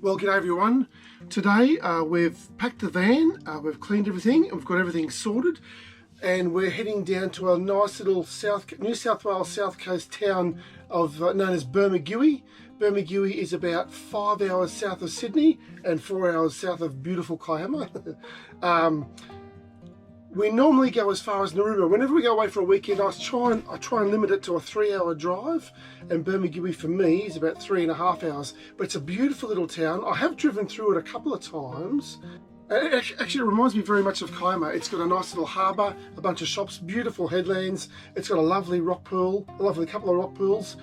Well, g'day everyone. Today we've packed the van, we've cleaned everything, we've got everything sorted, and we're heading down to a nice little New South Wales south coast town of known as Bermagui. Bermagui is about 5 hours south of Sydney and 4 hours south of beautiful Kiama. We normally go as far as Narooma. Whenever we go away for a weekend, I try and limit it to a 3-hour drive, and Bermagui for me is about 3.5 hours. But it's a beautiful little town. I have driven through it a couple of times. Actually, it reminds me very much of Kiama. It's got a nice little harbour, a bunch of shops, beautiful headlands. It's got a lovely rock pool, a lovely couple of rock pools.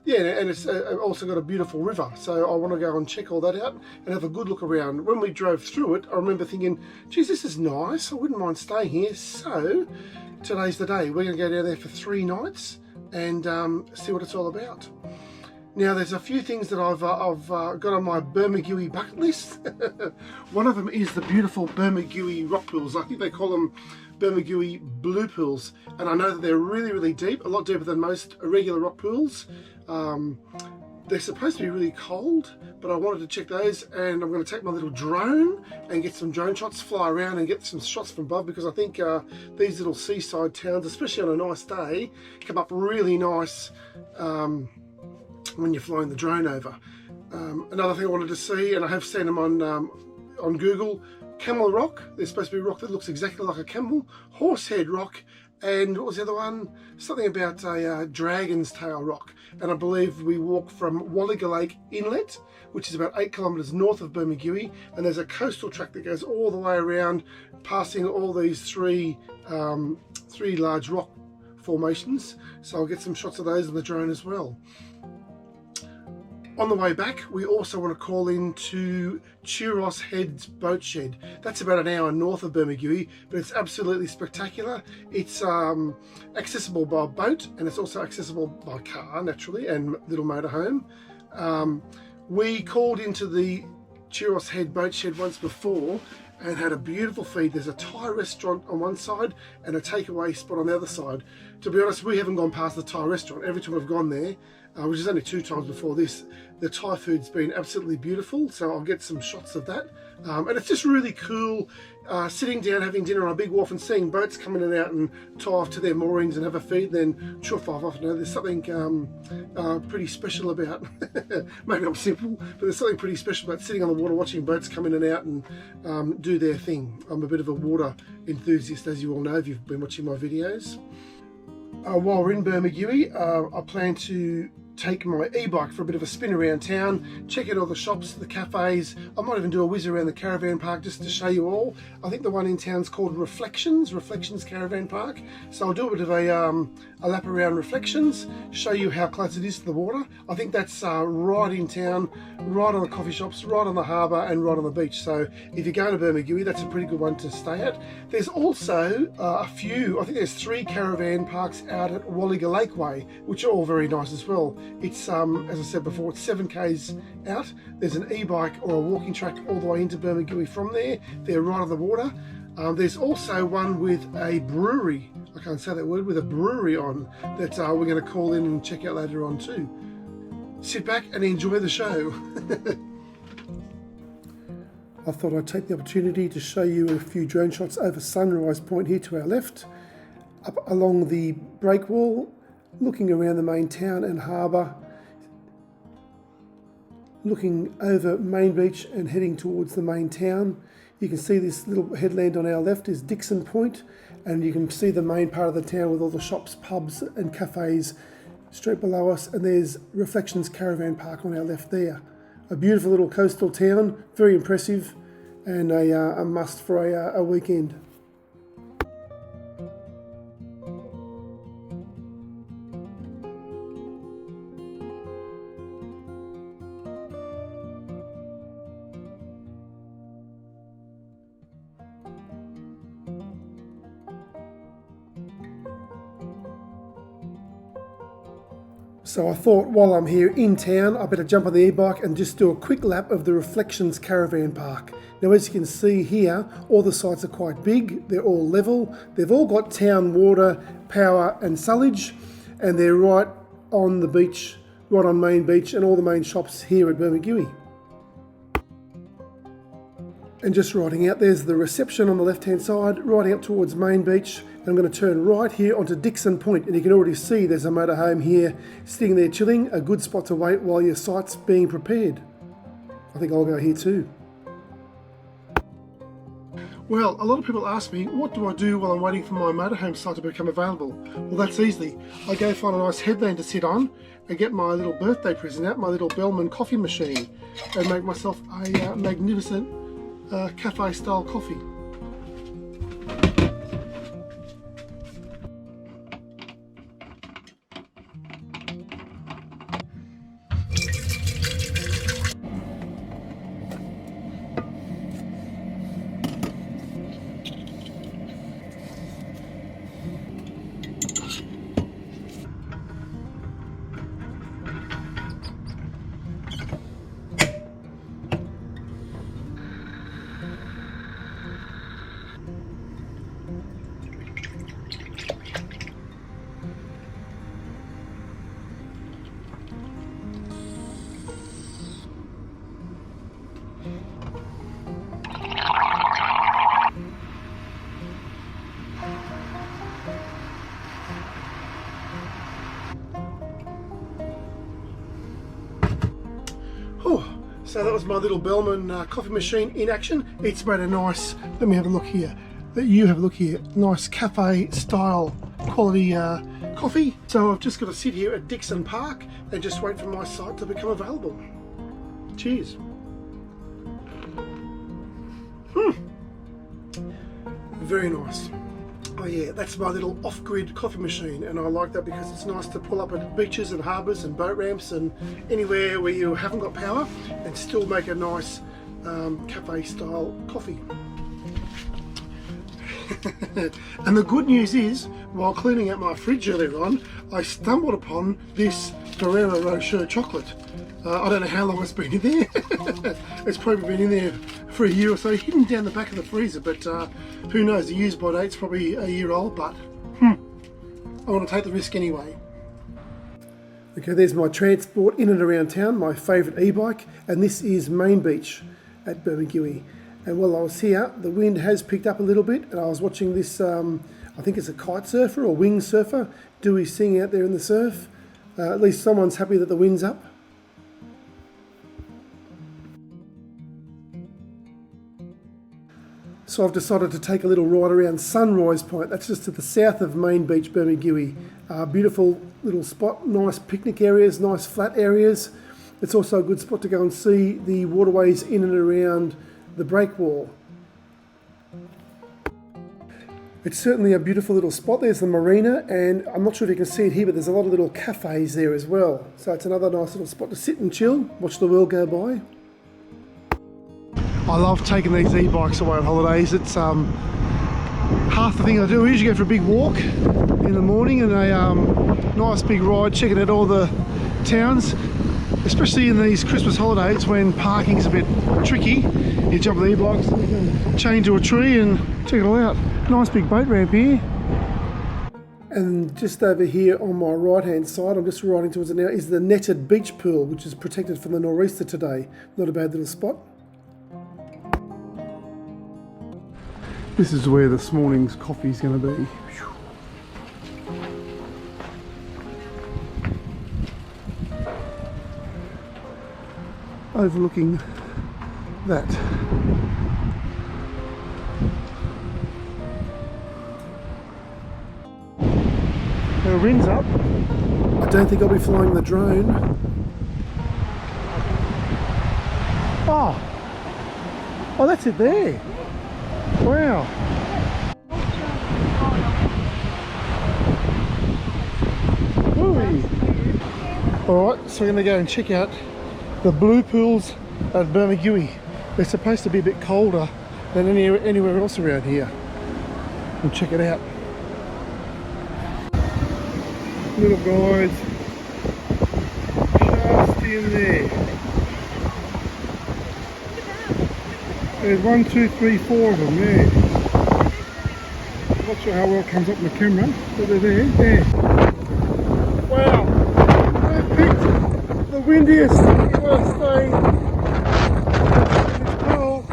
Yeah, and it's also got a beautiful river, so I want to go and check all that out and have a good look around. When we drove through it, I remember thinking, geez, this is nice, I wouldn't mind staying here. So today's the day. We're going to go down there for 3 nights and see what it's all about. Now, there's a few things that I've got on my Bermagui bucket list. One of them is the beautiful Bermagui rock pools. I think they call them Bermagui blue pools, and I know that they're really, really deep, a lot deeper than most regular rock pools. They're supposed to be really cold, but I wanted to check those, and I'm going to take my little drone and get some drone shots, fly around and get some shots from above, because I think these little seaside towns, especially on a nice day, come up really nice when you're flying the drone over. Another thing I wanted to see, and I have seen them on Google, Camel Rock. There's supposed to be a rock that looks exactly like a camel, Horsehead Rock, and what was the other one? Something about a Dragon's Tail Rock. And I believe we walk from Walliga Lake Inlet, which is about 8 kilometres north of Bermagui, and there's a coastal track that goes all the way around, passing all these three large rock formations. So I'll get some shots of those on the drone as well. On the way back, we also want to call in to Churros Head's boat shed. That's about an hour north of Bermagui, but it's absolutely spectacular. It's accessible by boat, and it's also accessible by car, naturally, and little motorhome. We called into the Churros Head boat shed once before and had a beautiful feed. There's a Thai restaurant on one side and a takeaway spot on the other side. To be honest, we haven't gone past the Thai restaurant. Every time we've gone there, which is only 2 times before this, the Thai food's been absolutely beautiful, so I'll get some shots of that. And it's just really cool sitting down, having dinner on a big wharf and seeing boats come in and out and tie off to their moorings and have a feed, then chuff off. You know, there's something pretty special about, maybe I'm simple, but there's something pretty special about sitting on the water watching boats come in and out and do their thing. I'm a bit of a water enthusiast, as you all know if you've been watching my videos. While we're in Bermagui, I plan to take my e-bike for a bit of a spin around town, check out all the shops, the cafes. I might even do a whiz around the caravan park just to show you all. I think the one in town's called Reflections Caravan Park. So I'll do a bit of a lap around Reflections, show you how close it is to the water. I think that's right in town, right on the coffee shops, right on the harbour and right on the beach. So if you're going to Bermagui, that's a pretty good one to stay at. There's also a few, I think there's 3 caravan parks out at Walliga Lakeway, which are all very nice as well. It's, as I said before, it's 7 k's out. There's an e-bike or a walking track all the way into Bermagui from there. They're right on the water. There's also one with a brewery, I can't say that word, with a brewery on, that we're going to call in and check out later on too. Sit back and enjoy the show. I thought I'd take the opportunity to show you a few drone shots over Sunrise Point here to our left, up along the breakwall, looking around the main town and harbour, looking over Main Beach and heading towards the main town. You can see this little headland on our left is Dixon Point, and you can see the main part of the town with all the shops, pubs and cafes straight below us, and there's Reflections Caravan Park on our left there. A beautiful little coastal town, very impressive, and a must for a weekend. So I thought while I'm here in town, I better jump on the e-bike and just do a quick lap of the Reflections Caravan Park. Now, as you can see here, all the sites are quite big, they're all level, they've all got town water, power and sullage, and they're right on the beach, right on Main Beach and all the main shops here at Bermagui. And just riding out, there's the reception on the left hand side, riding up towards Main Beach. I'm going to turn right here onto Dixon Point, and you can already see there's a motorhome here sitting there chilling, a good spot to wait while your site's being prepared. I think I'll go here too. Well, a lot of people ask me, what do I do while I'm waiting for my motorhome site to become available? Well, that's easy. I go find a nice headland to sit on and get my little birthday present out, my little Bellman coffee machine, and make myself a magnificent cafe style coffee. So that was my little Bellman coffee machine in action. It's made a nice, let me have a look here, nice cafe style quality coffee. So I've just got to sit here at Dixon Park and just wait for my site to become available. Cheers. Very nice. Oh yeah, that's my little off-grid coffee machine, and I like that because it's nice to pull up at beaches and harbours and boat ramps and anywhere where you haven't got power and still make a nice cafe style coffee. And the good news is, while cleaning out my fridge earlier on, I stumbled upon this Ferrero Rocher chocolate. I don't know how long it's been in there. It's probably been in there for a year or so, hidden down the back of the freezer, but who knows, the use by date's probably a year old, but I want to take the risk anyway. Okay, there's my transport in and around town, my favourite e-bike, and this is Main Beach at Bermagui. And while I was here, the wind has picked up a little bit, and I was watching this, I think it's a kite surfer or wing surfer, do his thing out there in the surf. At least someone's happy that the wind's up. So I've decided to take a little ride around Sunrise Point. That's just to the south of Main Beach, Bermagui. Beautiful little spot, nice picnic areas, nice flat areas. It's also a good spot to go and see the waterways in and around the breakwall. It's certainly a beautiful little spot. There's the marina, and I'm not sure if you can see it here, but there's a lot of little cafes there as well. So it's another nice little spot to sit and chill, watch the world go by. I love taking these e-bikes away on holidays. It's half the thing I do. I usually go for a big walk in the morning and a nice big ride, checking out all the towns, especially in these Christmas holidays when parking's a bit tricky. You jump on the e-bikes, chain to a tree and check it all out. Nice big boat ramp here. And just over here on my right hand side, I'm just riding towards it now, is the netted beach pool, which is protected from the nor'easter today. Not a bad little spot. This is where this morning's coffee is going to be. Overlooking that. The wind's up. I don't think I'll be flying the drone. Oh, that's it there. Wow. Alright, so we're going to go and check out the blue pools at Bermagui. They're supposed to be a bit colder than anywhere else around here. We'll check it out. Little guys, just in there. There's 1, 2, 3, 4 of them there. Not sure how well it comes up in the camera, but they're there. There. Wow! They've picked the windiest, worst day in this pool.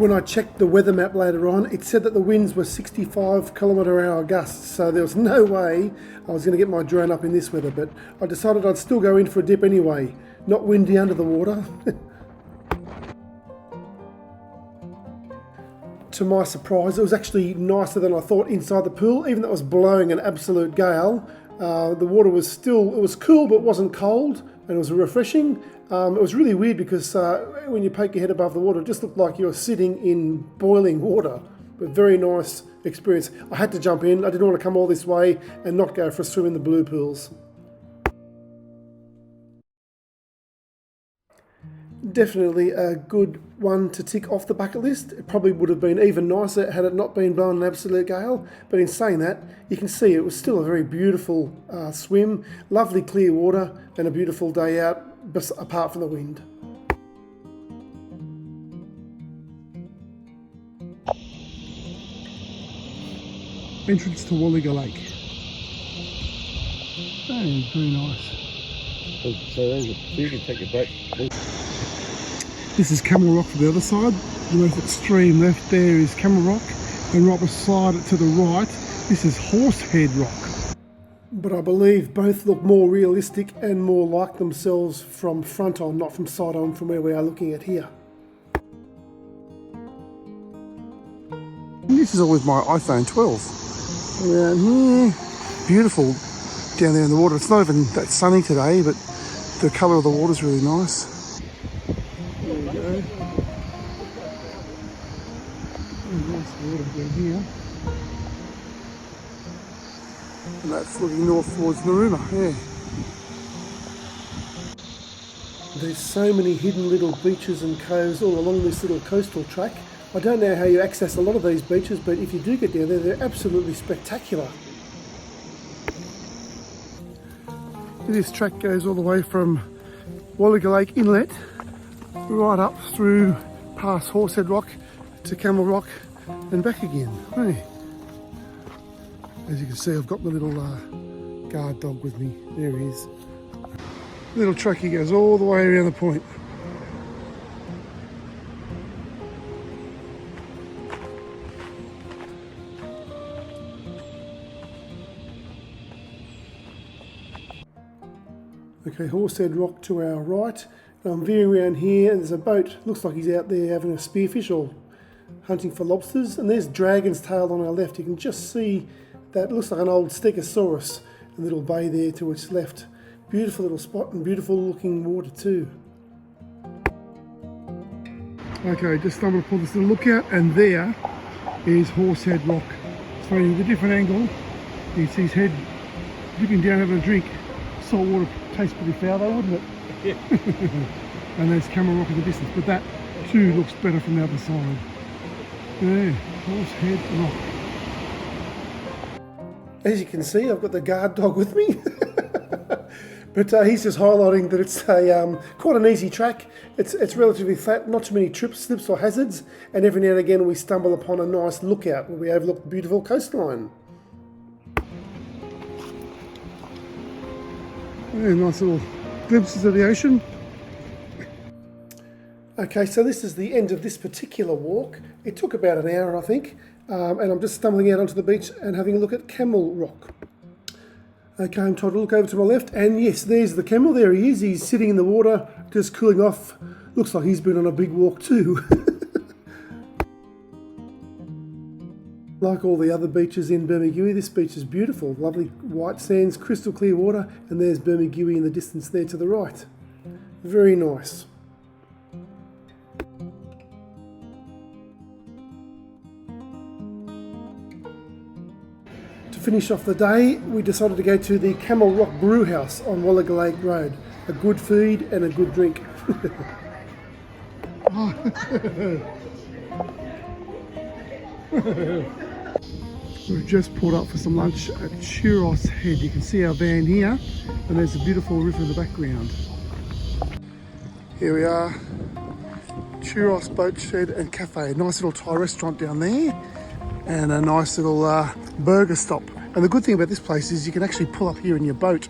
When I checked the weather map later on, it said that the winds were 65km/h gusts, so there was no way I was going to get my drone up in this weather, but I decided I'd still go in for a dip anyway. Not windy under the water. To my surprise, it was actually nicer than I thought inside the pool, even though it was blowing an absolute gale. The water was still, it was cool but wasn't cold, and it was refreshing. It was really weird because when you poke your head above the water, it just looked like you were sitting in boiling water. But very nice experience. I had to jump in. I didn't want to come all this way and not go for a swim in the blue pools. Definitely a good one to tick off the bucket list. It probably would have been even nicer had it not been blowing an absolute gale. But in saying that, you can see it was still a very beautiful swim, lovely clear water, and a beautiful day out, apart from the wind. Entrance to Walliga Lake. Oh, very nice. So you can take your boat. This is Camel Rock for the other side. The most extreme left there is Camel Rock, and right beside it to the right, this is Horsehead Rock. But I believe both look more realistic and more like themselves from front on, not from side on, from where we are looking at here. And this is always my iPhone 12. Around here, beautiful down there in the water. It's not even that sunny today, but the colour of the water is really nice. There we go. Nice water down here. And that's looking north towards Narooma, yeah. There's so many hidden little beaches and coves all along this little coastal track. I don't know how you access a lot of these beaches, but if you do get down there, they're absolutely spectacular. This track goes all the way from Walliga Lake Inlet right up through past Horsehead Rock to Camel Rock and back again. Hey. As you can see, I've got the little guard dog with me. There he is. Little trackie goes all the way around the point. Okay, Horsehead Rock to our right. I'm veering around here and there's a boat. Looks like he's out there having a spearfish or hunting for lobsters. And there's Dragon's Tail on our left. You can just see that looks like an old Stegosaurus. A little bay there to its left. Beautiful little spot and beautiful looking water too. Okay, just stumbled upon this little lookout and there is Horsehead Rock. So with a different angle, you see his head dipping down having a drink. Salt water tastes pretty foul though, wouldn't it? Yeah. And there's Camel Rock in the distance, but that too looks better from the other side. There, Horsehead Rock. As you can see, I've got the guard dog with me. But he's just highlighting that it's a quite an easy track. It's relatively flat, not too many trips, slips or hazards, and every now and again we stumble upon a nice lookout where we overlook the beautiful coastline. Yeah, nice little glimpses of the ocean. Okay, so this is the end of this particular walk. It took about an hour, I think, and I'm just stumbling out onto the beach and having a look at Camel Rock. Okay, I'm trying to look over to my left, and yes, there's the camel. There he is. He's sitting in the water, just cooling off. Looks like he's been on a big walk too. Like all the other beaches in Bermagui, this beach is beautiful. Lovely white sands, crystal clear water, and there's Bermagui in the distance there to the right. Very nice. To finish off the day, we decided to go to the Camel Rock Brew House on Walliga Lake Road. A good feed and a good drink. We've just pulled up for some lunch at Churros Head. You can see our van here, and there's a beautiful river in the background. Here we are, Churros Boat Shed and Cafe. Nice little Thai restaurant down there, and a nice little burger stop. And the good thing about this place is you can actually pull up here in your boat.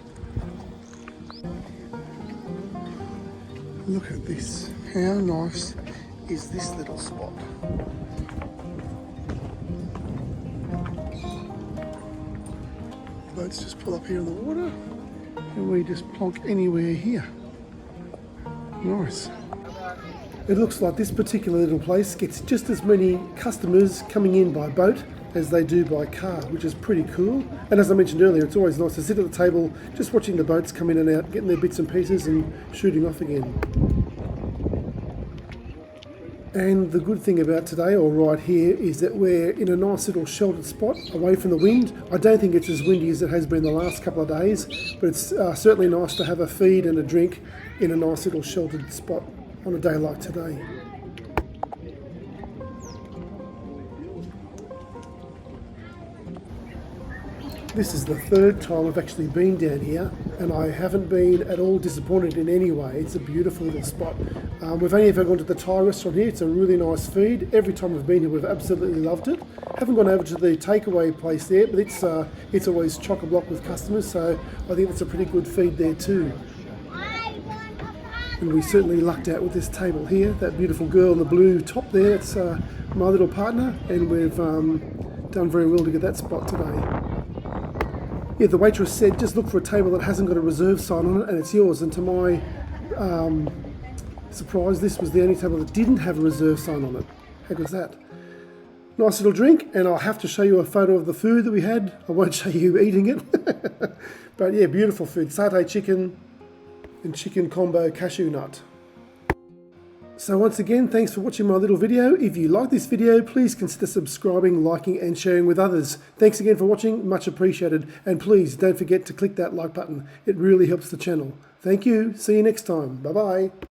Look at this. How nice is this little spot. The boats just pull up here in the water and we just plonk anywhere here. Nice. It looks like this particular little place gets just as many customers coming in by boat as they do by car, which is pretty cool. And as I mentioned earlier, it's always nice to sit at the table just watching the boats come in and out, getting their bits and pieces and shooting off again. And the good thing about today, or right here, is that we're in a nice little sheltered spot away from the wind. I don't think it's as windy as it has been the last couple of days, but it's certainly nice to have a feed and a drink in a nice little sheltered spot on a day like today. This is the third time I've actually been down here, and I haven't been at all disappointed in any way. It's a beautiful little spot. We've only ever gone to the Thai restaurant here. It's a really nice feed. Every time we've been here, we've absolutely loved it. Haven't gone over to the takeaway place there, but it's always chock-a-block with customers, so I think it's a pretty good feed there too. And we certainly lucked out with this table here. That beautiful girl in the blue top there, that's my little partner, and we've done very well to get that spot today. Yeah, the waitress said just look for a table that hasn't got a reserve sign on it and it's yours, and to my surprise, this was the only table that didn't have a reserve sign on it. How good's that? Nice little drink, and I'll have to show you a photo of the food that we had. I won't show you eating it. But yeah, beautiful food. Satay chicken and chicken combo cashew nut. So once again, thanks for watching my little video. If you like this video, please consider subscribing, liking and sharing with others. Thanks again for watching, much appreciated. And please don't forget to click that like button. It really helps the channel. Thank you. See you next time. Bye bye.